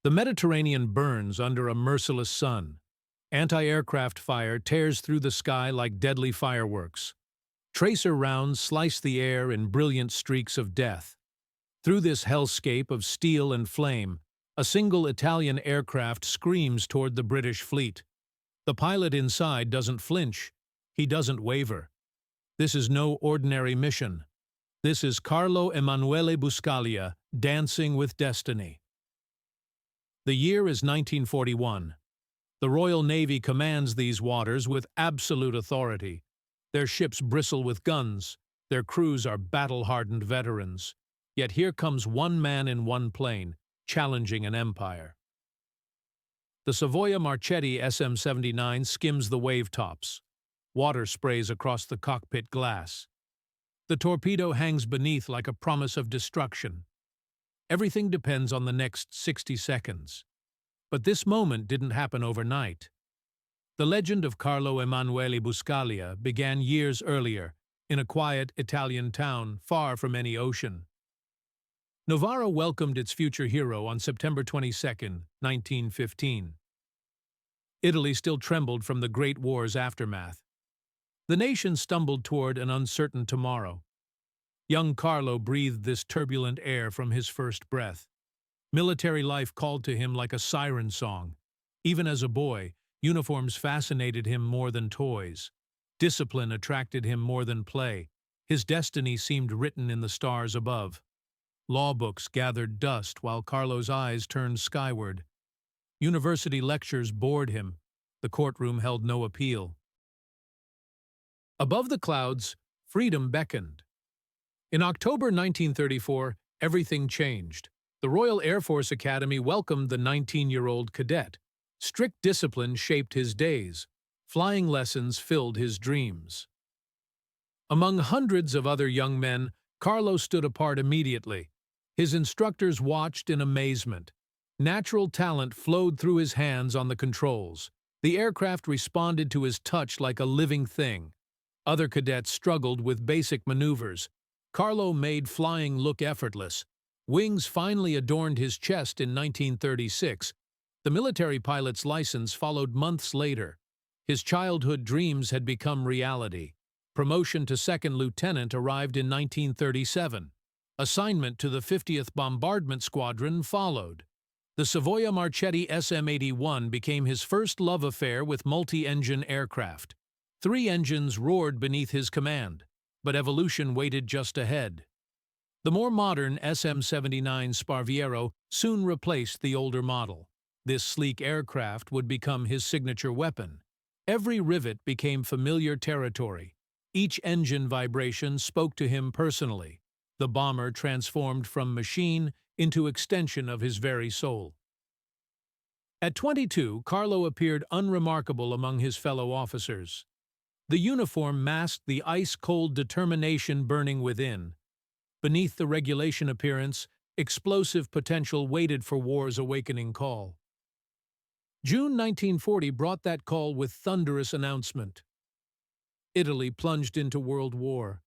The Mediterranean burns under a merciless sun. Anti-aircraft fire tears through the sky like deadly fireworks. Tracer rounds slice the air in brilliant streaks of death. Through this hellscape of steel and flame, a single Italian aircraft screams toward the British fleet. The pilot inside doesn't flinch. He doesn't waver. This is no ordinary mission. This is Carlo Emanuele Buscaglia dancing with destiny. The year is 1941. The Royal Navy commands these waters with absolute authority. Their ships bristle with guns. Their crews are battle-hardened veterans. Yet here comes one man in one plane, challenging an empire. The Savoia Marchetti SM79 skims the wave tops. Water sprays across the cockpit glass. The torpedo hangs beneath like a promise of destruction. Everything depends on the next 60 seconds. But this moment didn't happen overnight. The legend of Carlo Emanuele Buscaglia began years earlier, in a quiet Italian town far from any ocean. Novara welcomed its future hero on September 22, 1915. Italy still trembled from the Great War's aftermath. The nation stumbled toward an uncertain tomorrow. Young Carlo breathed this turbulent air from his first breath. Military life called to him like a siren song. Even as a boy, uniforms fascinated him more than toys. Discipline attracted him more than play. His destiny seemed written in the stars above. Law books gathered dust while Carlo's eyes turned skyward. University lectures bored him. The courtroom held no appeal. Above the clouds, freedom beckoned. In October 1934, everything changed. The Royal Air Force Academy welcomed the 19-year-old cadet. Strict discipline shaped his days. Flying lessons filled his dreams. Among hundreds of other young men, Carlo stood apart immediately. His instructors watched in amazement. Natural talent flowed through his hands on the controls. The aircraft responded to his touch like a living thing. Other cadets struggled with basic maneuvers. Carlo made flying look effortless. Wings finally adorned his chest in 1936. The military pilot's license followed months later. His childhood dreams had become reality. Promotion to second lieutenant arrived in 1937. Assignment to the 50th Bombardment Squadron followed. The Savoia Marchetti SM81 became his first love affair with multi-engine aircraft. 3 engines roared beneath his command, but evolution waited just ahead. The more modern SM79 Sparviero soon replaced the older model. This sleek aircraft would become his signature weapon. Every rivet became familiar territory. Each engine vibration spoke to him personally. The bomber transformed from machine into extension of his very soul. At 22, Carlo appeared unremarkable among his fellow officers. The uniform masked the ice-cold determination burning within. Beneath the regulation appearance, explosive potential waited for war's awakening call. June 1940 brought that call with thunderous announcement. Italy plunged into World War.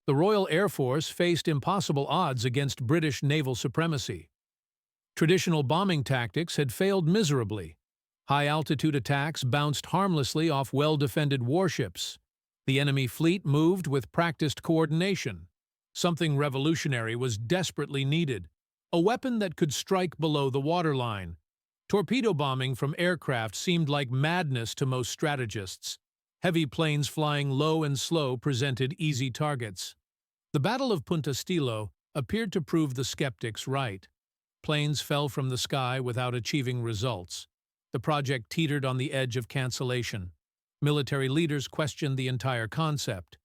The Royal Air Force faced impossible odds against British naval supremacy. Traditional bombing tactics had failed miserably. High-altitude attacks bounced harmlessly off well-defended warships. The enemy fleet moved with practiced coordination. Something revolutionary was desperately needed. A weapon that could strike below the waterline. Torpedo bombing from aircraft seemed like madness to most strategists. Heavy planes flying low and slow presented easy targets. The Battle of Punta Stilo appeared to prove the skeptics right. Planes fell from the sky without achieving results. The project teetered on the edge of cancellation. Military leaders questioned the entire concept.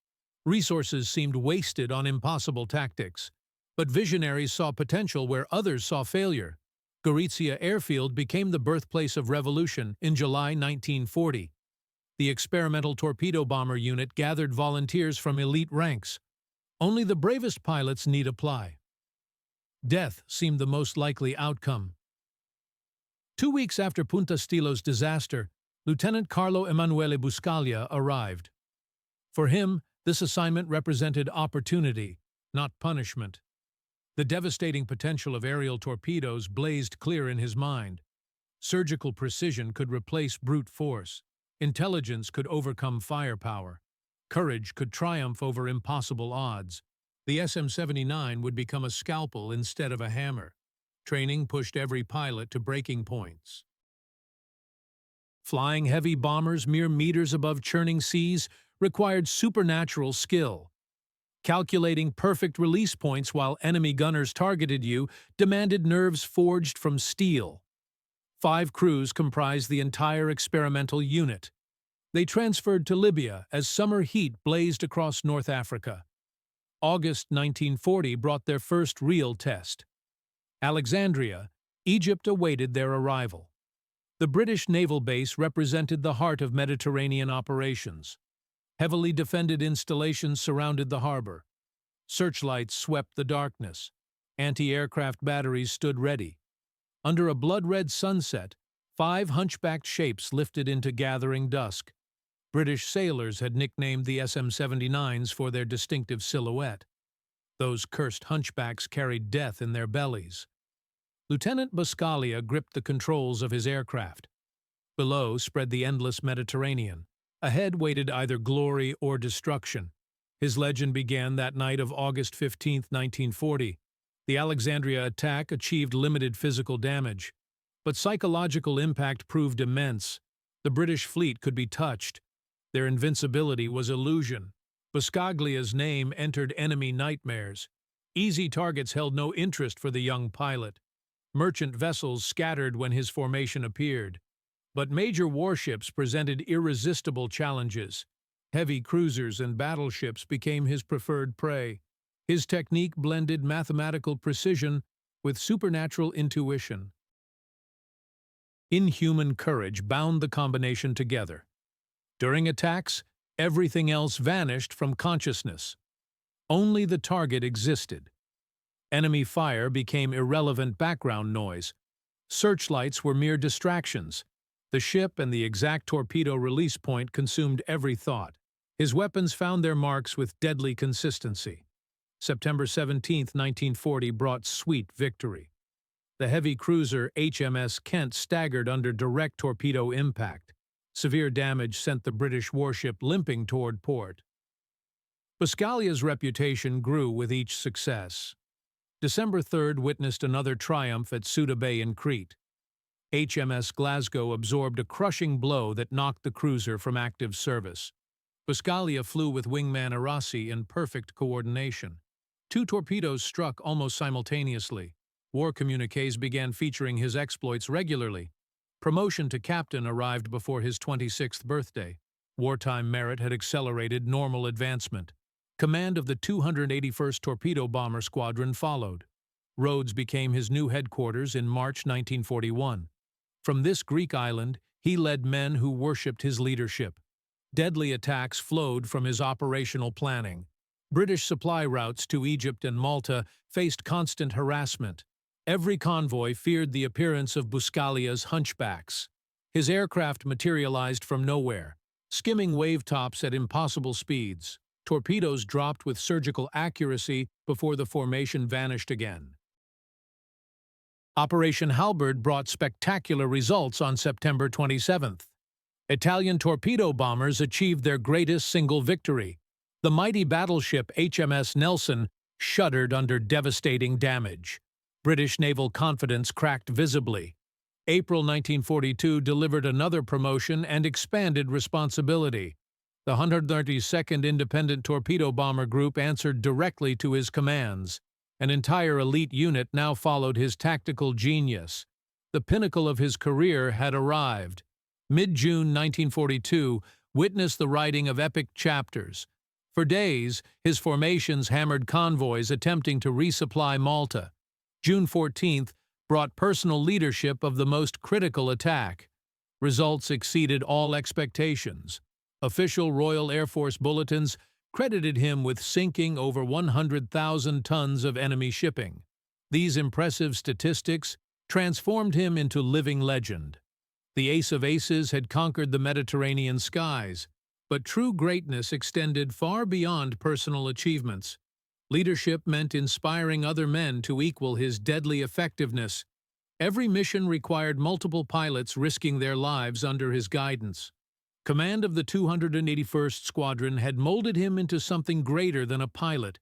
Resources seemed wasted on impossible tactics. But visionaries saw potential where others saw failure. Gorizia Airfield became the birthplace of revolution in July 1940. The experimental torpedo bomber unit gathered volunteers from elite ranks. Only the bravest pilots need apply. Death seemed the most likely outcome. 2 weeks after Punta Stilo's disaster, Lieutenant Carlo Emanuele Buscaglia arrived. For him, this assignment represented opportunity, not punishment. The devastating potential of aerial torpedoes blazed clear in his mind. Surgical precision could replace brute force. Intelligence could overcome firepower. Courage could triumph over impossible odds. The SM-79 would become a scalpel instead of a hammer. Training pushed every pilot to breaking points. Flying heavy bombers mere meters above churning seas required supernatural skill. Calculating perfect release points while enemy gunners targeted you demanded nerves forged from steel. 5 crews comprised the entire experimental unit. They transferred to Libya as summer heat blazed across North Africa. August 1940 brought their first real test. Alexandria, Egypt awaited their arrival. The British naval base represented the heart of Mediterranean operations. Heavily defended installations surrounded the harbor. Searchlights swept the darkness. Anti-aircraft batteries stood ready. Under a blood-red sunset, 5 hunchbacked shapes lifted into gathering dusk. British sailors had nicknamed the SM-79s for their distinctive silhouette. Those cursed hunchbacks carried death in their bellies. Lieutenant Buscaglia gripped the controls of his aircraft. Below spread the endless Mediterranean. Ahead waited either glory or destruction. His legend began that night of August 15, 1940. The Alexandria attack achieved limited physical damage, but psychological impact proved immense. The British fleet could be touched. Their invincibility was illusion. Buscaglia's name entered enemy nightmares. Easy targets held no interest for the young pilot. Merchant vessels scattered when his formation appeared. But major warships presented irresistible challenges. Heavy cruisers and battleships became his preferred prey. His technique blended mathematical precision with supernatural intuition. Inhuman courage bound the combination together. During attacks, everything else vanished from consciousness. Only the target existed. Enemy fire became irrelevant background noise. Searchlights were mere distractions. The ship and the exact torpedo release point consumed every thought. His weapons found their marks with deadly consistency. September 17, 1940 brought sweet victory. The heavy cruiser HMS Kent staggered under direct torpedo impact. Severe damage sent the British warship limping toward port. Buscaglia's reputation grew with each success. December 3rd witnessed another triumph at Ceuta Bay in Crete. HMS Glasgow absorbed a crushing blow that knocked the cruiser from active service. Buscaglia flew with wingman Arasi in perfect coordination. 2 torpedoes struck almost simultaneously. War communiques began featuring his exploits regularly. Promotion to captain arrived before his 26th birthday. Wartime merit had accelerated normal advancement. Command of the 281st Torpedo Bomber Squadron followed. Rhodes became his new headquarters in March 1941. From this Greek island, he led men who worshipped his leadership. Deadly attacks flowed from his operational planning. British supply routes to Egypt and Malta faced constant harassment. Every convoy feared the appearance of Buscaglia's hunchbacks. His aircraft materialized from nowhere, skimming wave-tops at impossible speeds. Torpedoes dropped with surgical accuracy before the formation vanished again. Operation Halberd brought spectacular results on September 27th. Italian torpedo bombers achieved their greatest single victory. The mighty battleship HMS Nelson shuddered under devastating damage. British naval confidence cracked visibly. April 1942 delivered another promotion and expanded responsibility. The 132nd Independent Torpedo Bomber Group answered directly to his commands. An entire elite unit now followed his tactical genius. The pinnacle of his career had arrived. Mid-June 1942 witnessed the writing of epic chapters. For days, his formations hammered convoys attempting to resupply Malta. June 14th brought personal leadership of the most critical attack. Results exceeded all expectations. Official Royal Air Force bulletins credited him with sinking over 100,000 tons of enemy shipping. These impressive statistics transformed him into living legend. The Ace of Aces had conquered the Mediterranean skies, but true greatness extended far beyond personal achievements. Leadership meant inspiring other men to equal his deadly effectiveness. Every mission required multiple pilots risking their lives under his guidance. Command of the 281st Squadron had molded him into something greater than a pilot.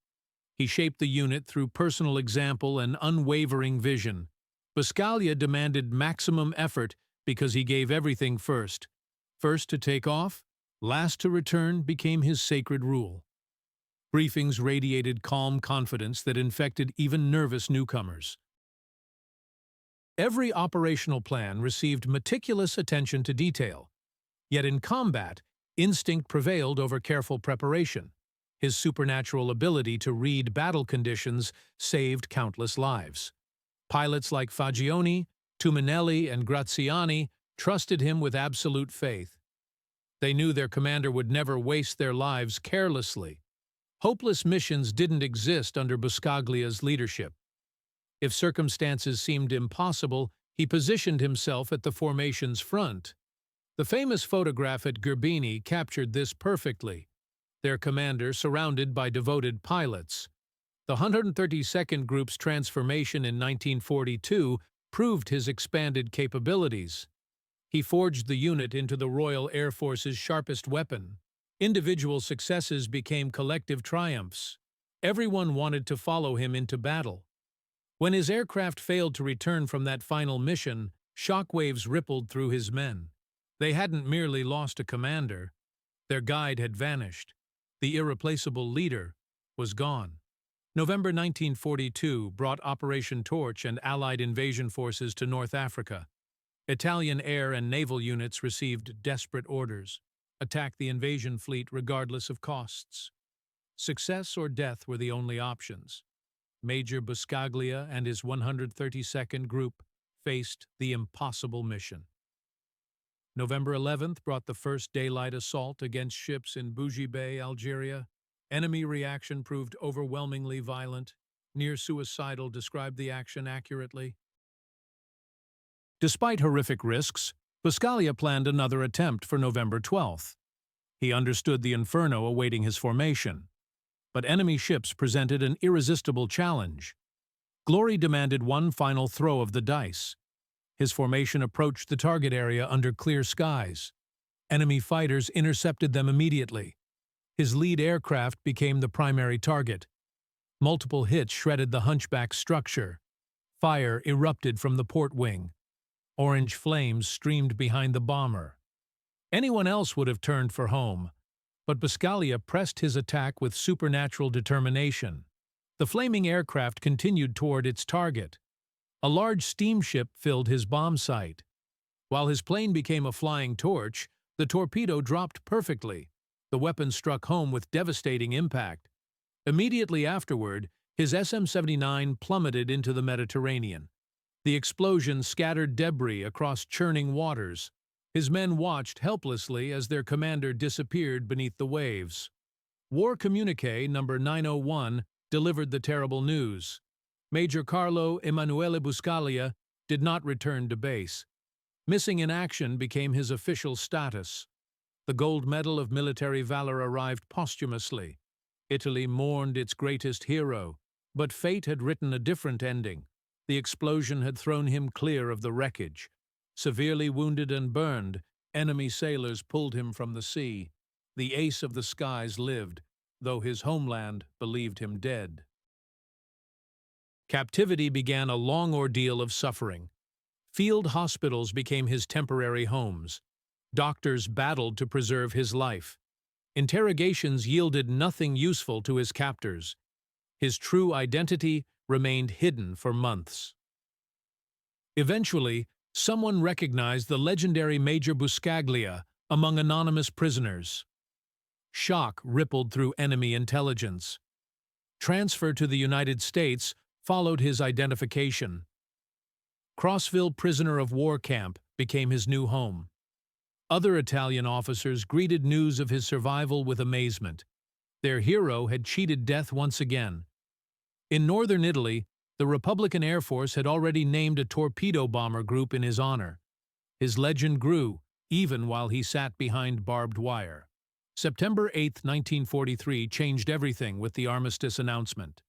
He shaped the unit through personal example and unwavering vision. Buscaglia demanded maximum effort because he gave everything first. First to take off, last to return became his sacred rule. Briefings radiated calm confidence that infected even nervous newcomers. Every operational plan received meticulous attention to detail. Yet in combat, instinct prevailed over careful preparation. His supernatural ability to read battle conditions saved countless lives. Pilots like Fagioni, Tuminelli, and Graziani trusted him with absolute faith. They knew their commander would never waste their lives carelessly. Hopeless missions didn't exist under Buscaglia's leadership. If circumstances seemed impossible, he positioned himself at the formation's front. The famous photograph at Gerbini captured this perfectly. Their commander surrounded by devoted pilots. The 132nd Group's transformation in 1942 proved his expanded capabilities. He forged the unit into the Royal Air Force's sharpest weapon. Individual successes became collective triumphs. Everyone wanted to follow him into battle. When his aircraft failed to return from that final mission, shockwaves rippled through his men. They hadn't merely lost a commander. Their guide had vanished. The irreplaceable leader was gone. November 1942 brought Operation Torch and Allied invasion forces to North Africa. Italian air and naval units received desperate orders: attack the invasion fleet regardless of costs. Success or death were the only options. Major Buscaglia and his 132nd Group faced the impossible mission. November 11th brought the first daylight assault against ships in Bougie Bay, Algeria. Enemy reaction proved overwhelmingly violent. Near suicidal described the action accurately. Despite horrific risks, Buscaglia planned another attempt for November 12th. He understood the inferno awaiting his formation. But enemy ships presented an irresistible challenge. Glory demanded one final throw of the dice. His formation approached the target area under clear skies. Enemy fighters intercepted them immediately. His lead aircraft became the primary target. Multiple hits shredded the hunchback structure. Fire erupted from the port wing. Orange flames streamed behind the bomber. Anyone else would have turned for home, but Buscaglia pressed his attack with supernatural determination. The flaming aircraft continued toward its target. A large steamship filled his bomb sight. While his plane became a flying torch, the torpedo dropped perfectly. The weapon struck home with devastating impact. Immediately afterward, his SM79 plummeted into the Mediterranean. The explosion scattered debris across churning waters. His men watched helplessly as their commander disappeared beneath the waves. War Communique number 901 delivered the terrible news. Major Carlo Emanuele Buscaglia did not return to base. Missing in action became his official status. The Gold Medal of Military Valor arrived posthumously. Italy mourned its greatest hero, but fate had written a different ending. The explosion had thrown him clear of the wreckage. Severely wounded and burned, enemy sailors pulled him from the sea. The ace of the skies lived, though his homeland believed him dead. Captivity began a long ordeal of suffering. Field hospitals became his temporary homes. Doctors battled to preserve his life. Interrogations yielded nothing useful to his captors. His true identity remained hidden for months. Eventually, someone recognized the legendary Major Buscaglia among anonymous prisoners. Shock rippled through enemy intelligence. Transfer to the United States followed his identification. Crossville prisoner of war camp became his new home. Other Italian officers greeted news of his survival with amazement. Their hero had cheated death once again. In northern Italy, the Republican Air Force had already named a torpedo bomber group in his honor. His legend grew, even while he sat behind barbed wire. September 8, 1943 changed everything with the armistice announcement.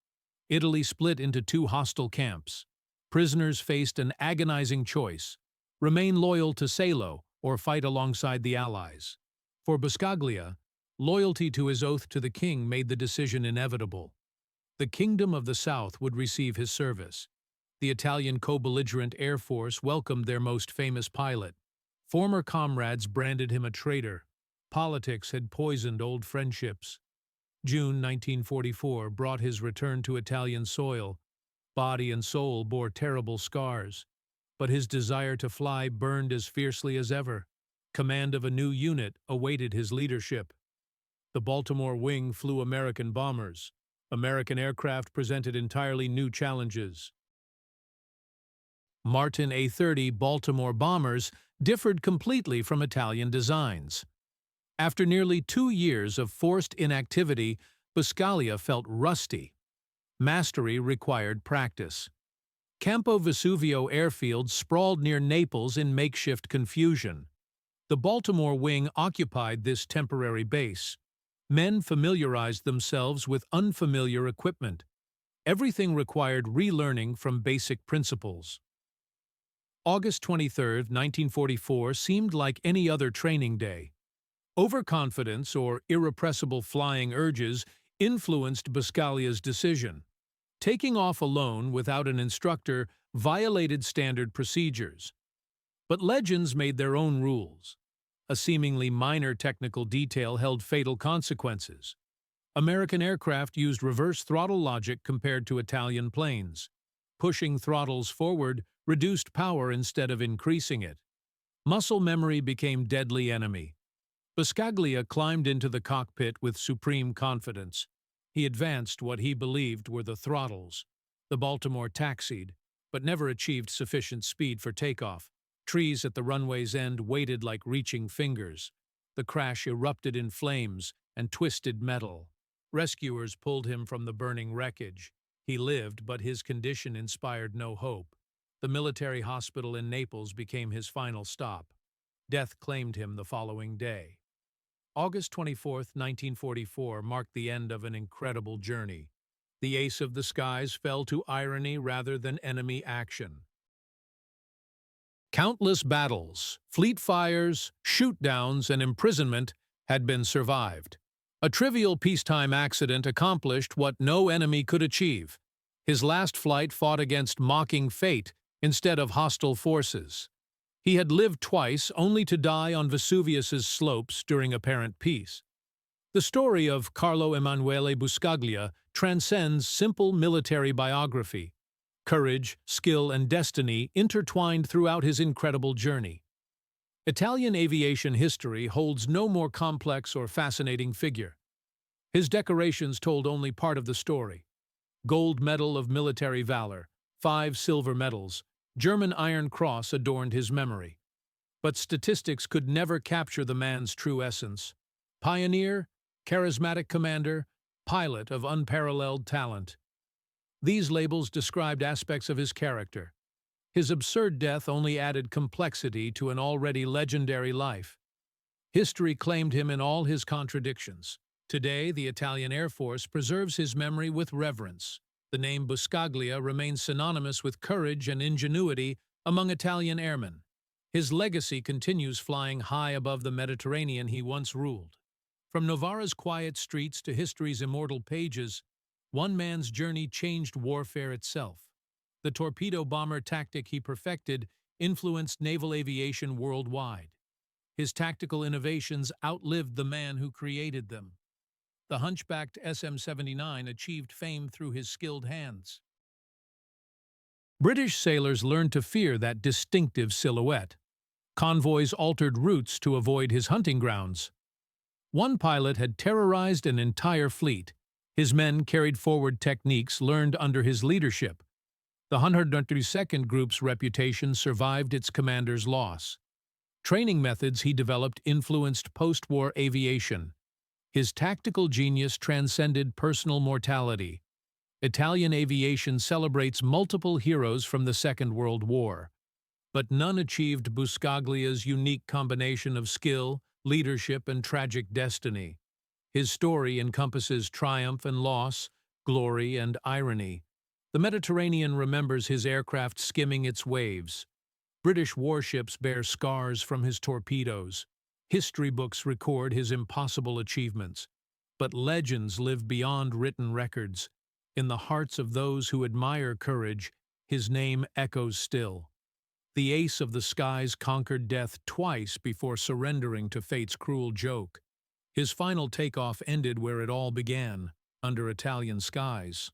Italy split into two hostile camps. Prisoners faced an agonizing choice: remain loyal to Salo or fight alongside the Allies. For Buscaglia, loyalty to his oath to the king made the decision inevitable. The Kingdom of the South would receive his service. The Italian co-belligerent Air Force welcomed their most famous pilot. Former comrades branded him a traitor. Politics had poisoned old friendships. June 1944 brought his return to Italian soil. Body and soul bore terrible scars, but his desire to fly burned as fiercely as ever. Command of a new unit awaited his leadership. The Baltimore wing flew American bombers. American aircraft presented entirely new challenges. Martin A-30 Baltimore bombers differed completely from Italian designs. After nearly 2 years of forced inactivity, Buscaglia felt rusty. Mastery required practice. Campo Vesuvio airfield sprawled near Naples in makeshift confusion. The Baltimore wing occupied this temporary base. Men familiarized themselves with unfamiliar equipment. Everything required relearning from basic principles. August 23, 1944 seemed like any other training day. Overconfidence or irrepressible flying urges influenced Buscaglia's decision. Taking off alone without an instructor violated standard procedures. But legends made their own rules. A seemingly minor technical detail held fatal consequences. American aircraft used reverse throttle logic compared to Italian planes. Pushing throttles forward reduced power instead of increasing it. Muscle memory became deadly enemy. Buscaglia climbed into the cockpit with supreme confidence. He advanced what he believed were the throttles. The Baltimore taxied, but never achieved sufficient speed for takeoff. Trees at the runway's end waited like reaching fingers. The crash erupted in flames and twisted metal. Rescuers pulled him from the burning wreckage. He lived, but his condition inspired no hope. The military hospital in Naples became his final stop. Death claimed him the following day. August 24, 1944 marked the end of an incredible journey. The ace of the skies fell to irony rather than enemy action. Countless battles, fleet fires, shoot-downs, and imprisonment had been survived. A trivial peacetime accident accomplished what no enemy could achieve. His last flight fought against mocking fate instead of hostile forces. He had lived twice, only to die on Vesuvius's slopes during apparent peace. The story of Carlo Emanuele Buscaglia transcends simple military biography. Courage, skill, and destiny intertwined throughout his incredible journey. Italian aviation history holds no more complex or fascinating figure. His decorations told only part of the story. Gold Medal of Military Valor, 5 silver medals, German Iron Cross adorned his memory. But statistics could never capture the man's true essence. Pioneer, charismatic commander, pilot of unparalleled talent. These labels described aspects of his character. His absurd death only added complexity to an already legendary life. History claimed him in all his contradictions. Today, the Italian Air Force preserves his memory with reverence. The name Buscaglia remains synonymous with courage and ingenuity among Italian airmen. His legacy continues flying high above the Mediterranean he once ruled. From Novara's quiet streets to history's immortal pages, one man's journey changed warfare itself. The torpedo bomber tactic he perfected influenced naval aviation worldwide. His tactical innovations outlived the man who created them. The hunchbacked SM79 achieved fame through his skilled hands. British sailors learned to fear that distinctive silhouette. Convoys altered routes to avoid his hunting grounds. One pilot had terrorized an entire fleet. His men carried forward techniques learned under his leadership. The 132nd Group's reputation survived its commander's loss. Training methods he developed influenced post-war aviation. His tactical genius transcended personal mortality. Italian aviation celebrates multiple heroes from the Second World War, but none achieved Buscaglia's unique combination of skill, leadership, and tragic destiny. His story encompasses triumph and loss, glory and irony. The Mediterranean remembers his aircraft skimming its waves. British warships bear scars from his torpedoes. History books record his impossible achievements. But legends live beyond written records. In the hearts of those who admire courage, his name echoes still. The ace of the skies conquered death twice before surrendering to fate's cruel joke. His final takeoff ended where it all began, under Italian skies.